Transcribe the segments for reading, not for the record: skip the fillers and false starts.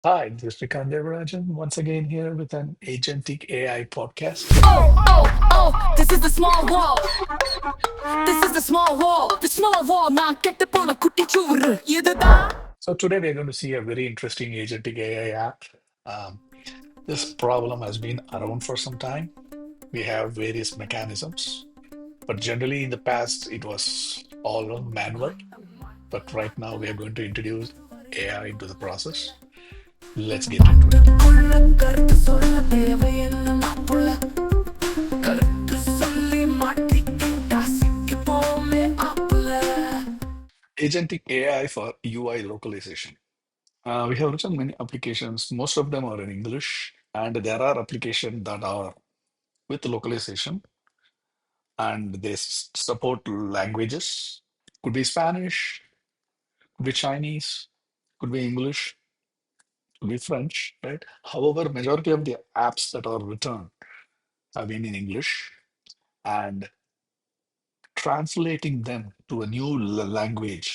Hi, this is Srikant Devarajan once again here with an Agentic AI podcast. Oh, this is the small wall. This is the small wall. The small wall. நான் கெட்டு போன குட்டி சுவரு இதுதான். So today we're going to see a very interesting Agentic AI app. Um, this problem has been around for some time. We have various mechanisms, but generally in the past it was all manual. But right now we are going to introduce AI into the process. Let's get into it. உள்ள கருத்து சொல்ல தேவையில்லை மாப்புள்ள. கருத்து சொல்லி மாட்டிக்கிட்டா சிக்கி போமே ஆப்புல. Agentic AI for UI localization. We have written many applications. Most of them are in English, and there are applications that are with localization, and they support languages. Could be Spanish, could be Chinese, could be English, could be French, right? However, majority of the apps that are written have been in English, and translating them to a new language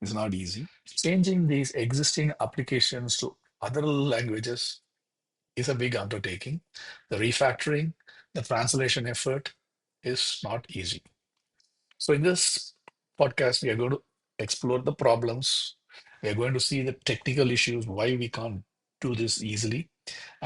is not easy. Changing these existing applications to other languages is a big undertaking. The refactoring, the translation effort is not easy. So, in this podcast, we are going to explore the problems. We are going to see the technical issues, why we can't do this easily.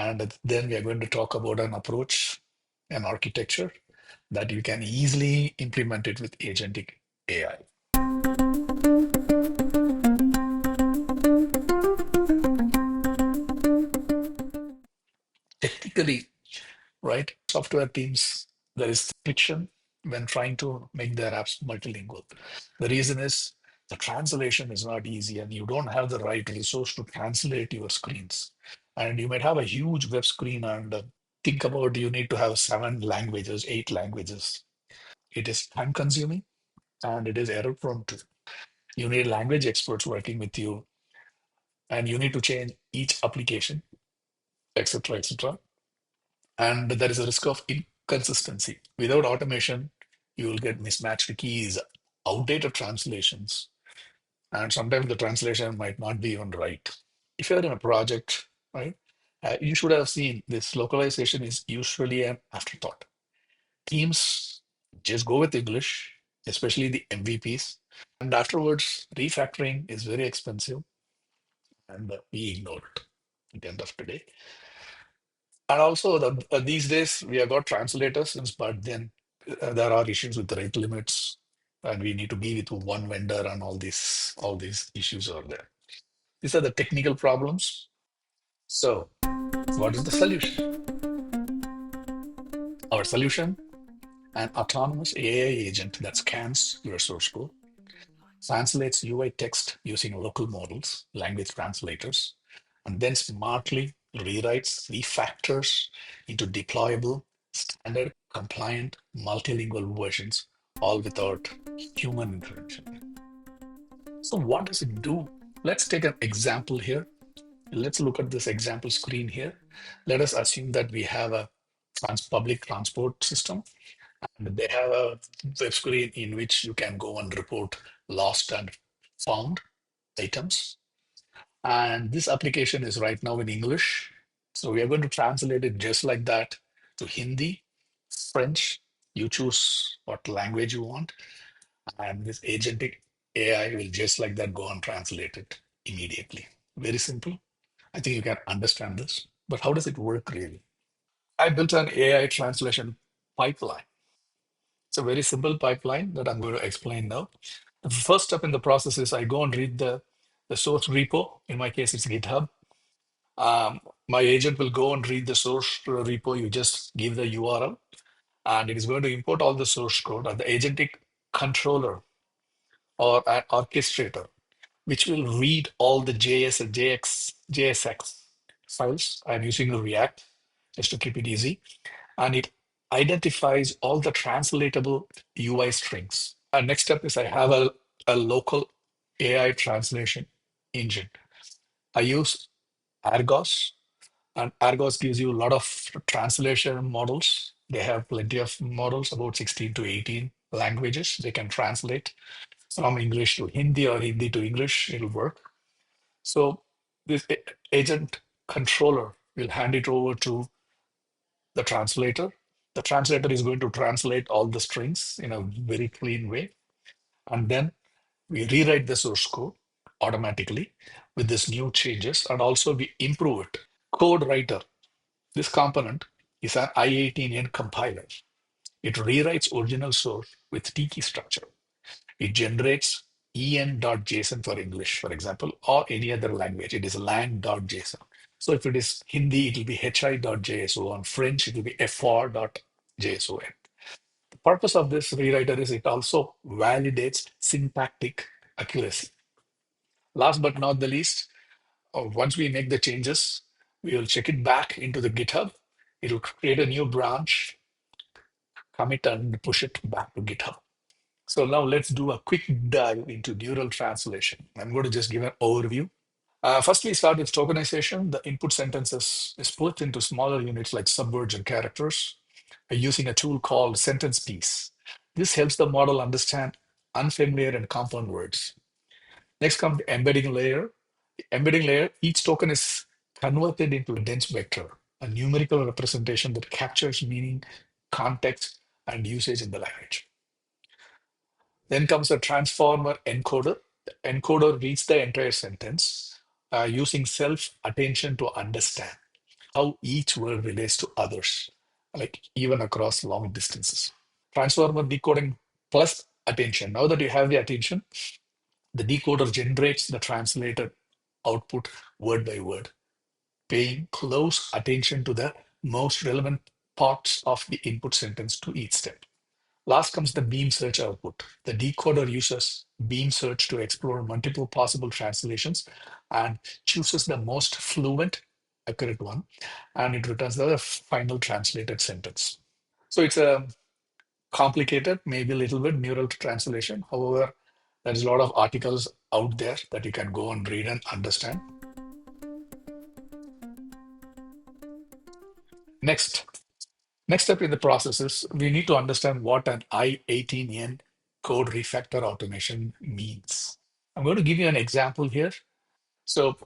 And then we are going to talk about an approach, an architecture that you can easily implement it with agentic AI. Technically, right? Software teams, there is friction when trying to make their apps multilingual. The reason is the translation is not easy and you don't have the right resource to translate your screens. And you might have a huge web screen and think about you need to have 7 languages, 8 languages. It is time consuming and it is error prone too. You need language experts working with you and you need to change each application, etc., etc. And there is a risk of inconsistency. Without automation, you will get mismatched keys, outdated translations, and sometimes the translation might not be even right. If you're in a project, right, you should have seen this localization is usually an afterthought. Teams just go with English, especially the MVPs, and afterwards, refactoring is very expensive, and we ignore it at the end of the day. And also, these days we have got translators, but then there are issues with the rate limits, and we need to be with one vendor, and all these issues are there. These are the technical problems. So, what is the solution? Our solution: an autonomous AI agent that scans your source code, translates UI text using local models, language translators, and then smartly rewrites, refactors into deployable, standard, compliant, multilingual versions, all without human intervention. So, what does it do? Let's take an example here. Let's look at this example screen here. Let us assume that we have a public transport system and they have a web screen in which you can go and report lost and found items. And this application is right now in English. So we are going to translate it just like that to Hindi, French. You choose what language you want. And this agentic AI will just like that go and translate it immediately. Very simple. I think you can understand this. But how does it work really? I built an AI translation pipeline. It's a very simple pipeline that I'm going to explain now. The first step in the process is I go and read the source repo. In my case, it's GitHub. My agent will go and read the source repo. You just give the URL, and it is going to import all the source code. And the agentic controller or an orchestrator, which will read all the JS and JSX files. I'm using React just to keep it easy, and it identifies all the translatable UI strings. And next step is I have a local AI translation engine. I use Argos, and Argos gives you a lot of translation models. They have plenty of models, about 16 to 18 languages. They can translate from English to Hindi or Hindi to English. It'll work. So this agent controller will hand it over to the translator. The translator is going to translate all the strings in a very clean way. And then we rewrite the source code automatically with these new changes, and also we improve it. Code writer, this component is an I18N compiler. It rewrites original source with T-key structure. It generates en.json for English, for example, or any other language. It is lang.json. So if it is Hindi, it will be hi.json. French, it will be fr.json. The purpose of this rewriter is it also validates syntactic accuracy. Last but not the least, once we make the changes, we will check it back into the GitHub. It will create a new branch, commit, and push it back to GitHub. So now let's do a quick dive into neural translation. I'm going to just give an overview. First, we start with tokenization. The input sentences is split into smaller units like subwords and characters using a tool called sentence piece. This helps the model understand unfamiliar and compound words. Next comes the embedding layer. The embedding layer, each token is converted into a dense vector, a numerical representation that captures meaning, context, and usage in the language. Then comes a transformer encoder. The encoder reads the entire sentence using self-attention to understand how each word relates to others, like even across long distances. Transformer decoding plus attention. Now that you have the attention, the decoder generates the translated output word by word, paying close attention to the most relevant parts of the input sentence to each step. Last comes the beam search output. The decoder uses beam search to explore multiple possible translations and chooses the most fluent, accurate one, and it returns the final translated sentence. So it's a complicated, maybe a little bit neural translation. However, there's a lot of articles out there that you can go and read and understand. Next, next step in the process is we need to understand what an I18N code refactor automation means. I'm going to give you an example here. So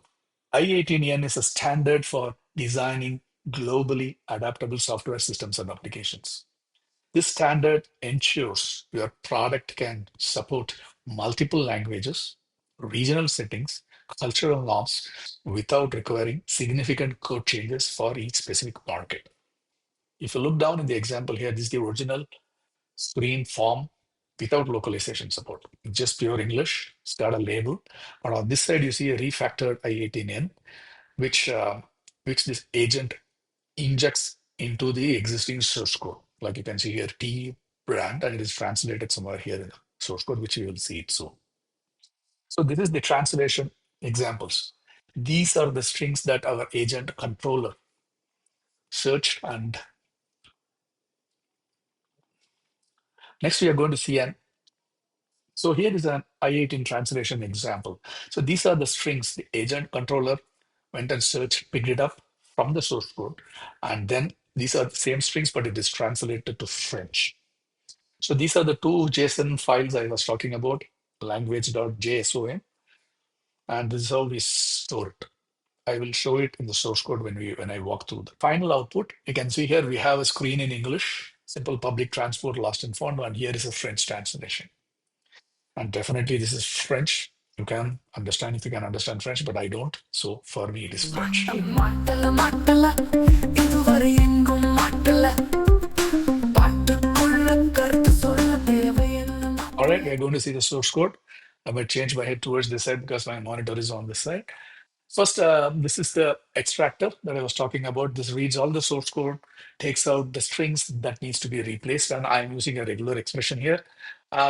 I18N is a standard for designing globally adaptable software systems and applications. This standard ensures your product can support multiple languages, regional settings, cultural norms without requiring significant code changes for each specific market. If you look down in the example here, this is the original screen form without localization support, just pure English. It's got a label. But on this side, you see a refactored I18N, which this agent injects into the existing source code. Like you can see here, T brand, and it is translated somewhere here in the source code, which you will see it soon. So this is the translation examples. These are the strings that our agent controller searched. And next we are going to see so here is an I18 translation example. So these are the strings the agent controller went and searched, picked it up from the source code. And then these are the same strings, but it is translated to French. So these are the two JSON files I was talking about, language.json, and this is how we store it. I will show it in the source code when I walk through the final output. You can see here we have a screen in English, simple public transport, lost and found, and here is a French translation. And definitely this is French. You can understand if you can understand French, but I don't. So for me, it is French. All right, we're going to see the source code. I might change my head towards this side because my monitor is on this side. First, this is the extractor that I was talking about. This reads all the source code, takes out the strings that needs to be replaced, and I'm using a regular expression here.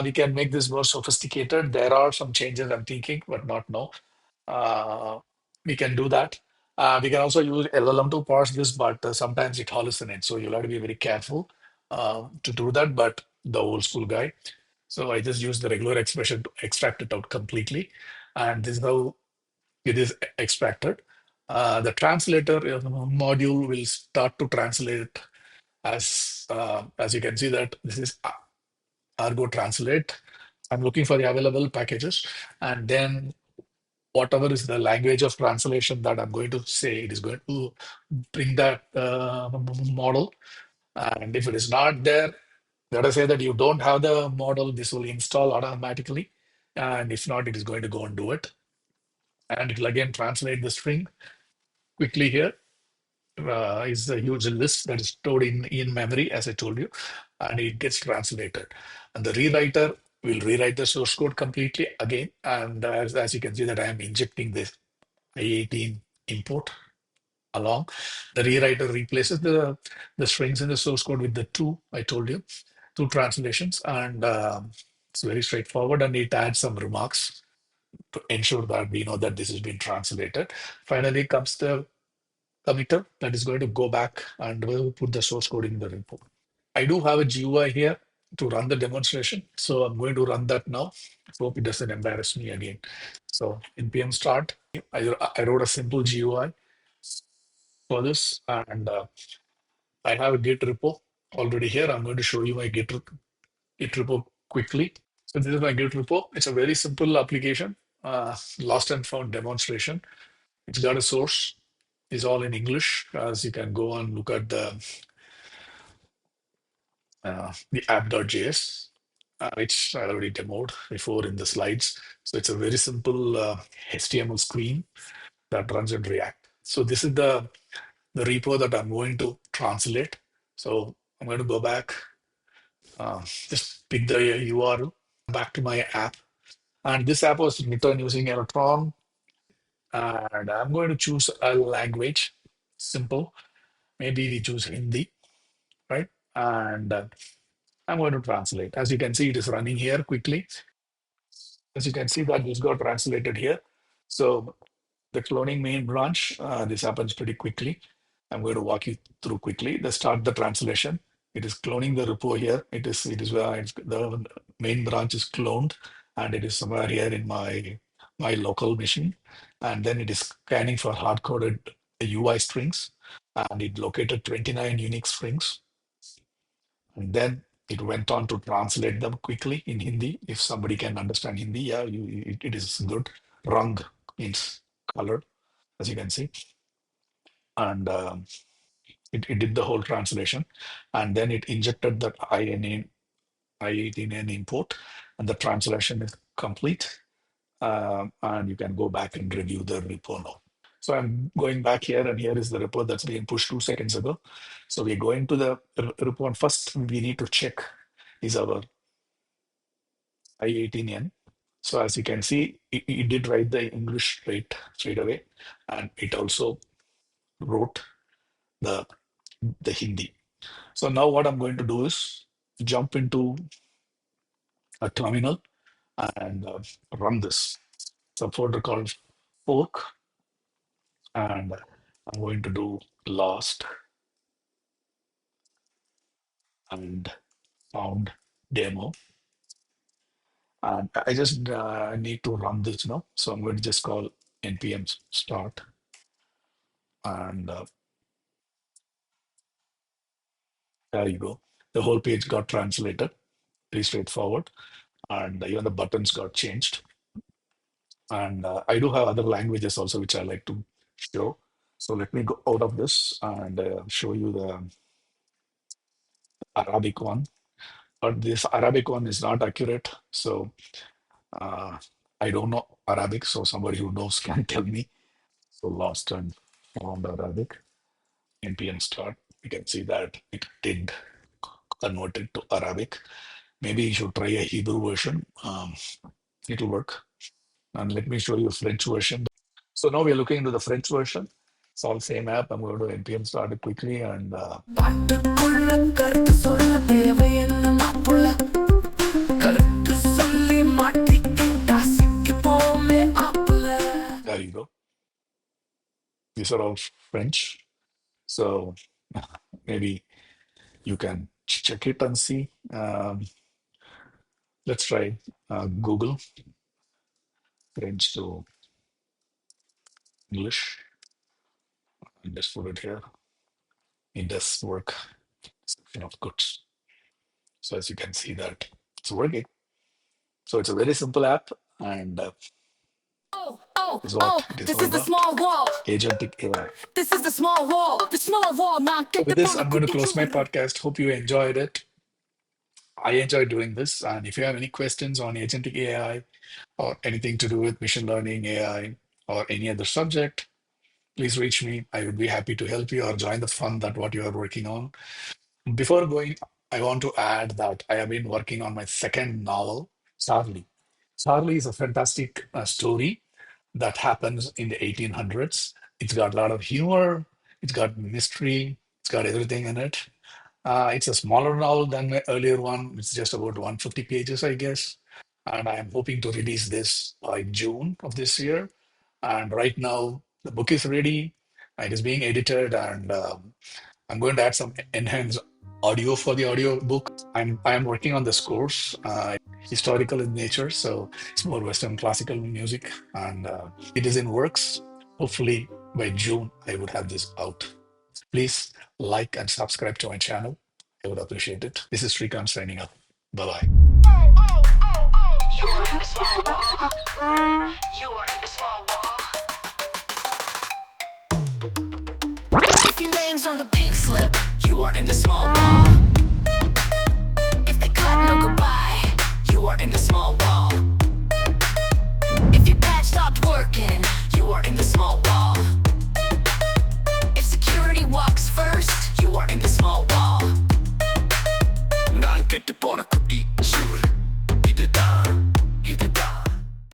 We can make this more sophisticated. There are some changes I'm thinking, but not now. We can do that. We can also use LLM to parse this, but sometimes it hallucinates. So you'll have to be very careful to do that, but the old school guy. So I just use the regular expression to extract it out completely. And this is how it is extracted. The translator module will start to translate as you can see that this is Argo Translate. I'm looking for the available packages, and then whatever is the language of translation that I'm going to say, it is going to bring that model. And if it is not there, let us say that you don't have the model, this will install automatically. And if not, it is going to go and do it. And it will again translate the string quickly here. Is a huge list that is stored in memory, as I told you, and it gets translated. And the rewriter will rewrite the source code completely again. And as you can see that I am injecting this I18 import along. The rewriter replaces the strings in the source code with the two, I told you, two translations. And it's very straightforward, and it adds some remarks to ensure that we know that this has been translated. Finally comes the committer that is going to go back and will put the source code in the repo. I do have a GUI here to run the demonstration. So I'm going to run that now. I hope it doesn't embarrass me again. So npm start, I wrote a simple GUI for this, and I have a Git repo already here. I'm going to show you my Git repo quickly. So this is my Git repo. It's a very simple application, lost and found demonstration. It's got a source. It's all in English. As you can go and look at the app.js, which I already demoed before in the slides. So it's a very simple HTML screen that runs in React. So this is the repo that I'm going to translate. So I'm going to go back, just pick the URL, back to my app. And this app was written using Electron. And I'm going to choose a language, simple. Maybe we choose Hindi, right? And I'm going to translate. As you can see, it is running here quickly. As you can see that this got translated here. So the cloning main branch, this happens pretty quickly. I'm going to walk you through quickly. Let's start the translation. It is cloning the repo here. It is where the main branch is cloned, and it is somewhere here in my local machine. And then it is scanning for hard-coded UI strings, and it located 29 unique strings. And then it went on to translate them quickly in Hindi. If somebody can understand Hindi, yeah, it is good. Rang means color, as you can see. And it did the whole translation. And then it injected that I18N import, and the translation is complete. And you can go back and review the repo now. So I'm going back here, and here is the repo that's being pushed 2 seconds ago. So we're going to the repo, and first we need to check is our I18N. So as you can see, it did write the English straight away, and it also wrote the Hindi. So now what I'm going to do is jump into a terminal and run this. It's a folder called fork, and I'm going to do lost and found demo. And I just need to run this now. So I'm going to just call npm start, and there you go. The whole page got translated. Pretty straightforward. And even the buttons got changed. And I do have other languages also, which I like to show. So let me go out of this and show you the Arabic one. But this Arabic one is not accurate. So uh, I don't know Arabic. So somebody who knows can tell me. So lost and found Arabic. npm start. You can see that it did convert it to Arabic. Maybe you should try a Hebrew version. It'll work. And let me show you a French version. So now we're looking into the French version. It's all same app. I'm going to npm start it quickly, and பாட்டுக்குள்ள கருத்து சொல்ல தேவையில்லை மாப்புள்ள கருத்து சொல்லி மாட்டிக்கிட்டா சிக்கி போமே ஆப்புல there you go. These are all French. So maybe you can check it and see. Let's try Google French to English and just put it here. It does work. Description of goods. So as you can see that it's working. So it's a very simple app, and is what it is This all is the about. small wall. Agentic AI. This is the small wall. The small wall. Now So get with the this, pona I'm going to kutti close my chuvuru. podcast. Hope you enjoyed it. I enjoyed doing this. And if you have any questions on agentic AI or anything to do with machine learning, AI, or any other subject, please reach me. I would be happy to help you or join the fun that what you are working on. Before going, I want to add that I have been working on my second novel, Charlie. Charlie is a fantastic story that happens in the 1800s. It's got a lot of humor, it's got mystery, it's got everything in it. It's a smaller novel than my earlier one. It's just about 150 pages, I guess. And I am hoping to release this by June of this year. And right now, the book is ready. It is being edited, and I'm going to add some enhanced audio for the audio book. I am working on this course, historical in nature, so it's more Western classical music, and it is in works. Hopefully, by June, I would have this out. Please like and subscribe to my channel. I would appreciate it. This is Srikant signing up. Bye bye. You are in the small wall. You are in the small wall. If your name's on the pink slip, you are in the small wall. If they cut no goodbye, you are in the small wall. If your patch stopped working, you are in the small wall.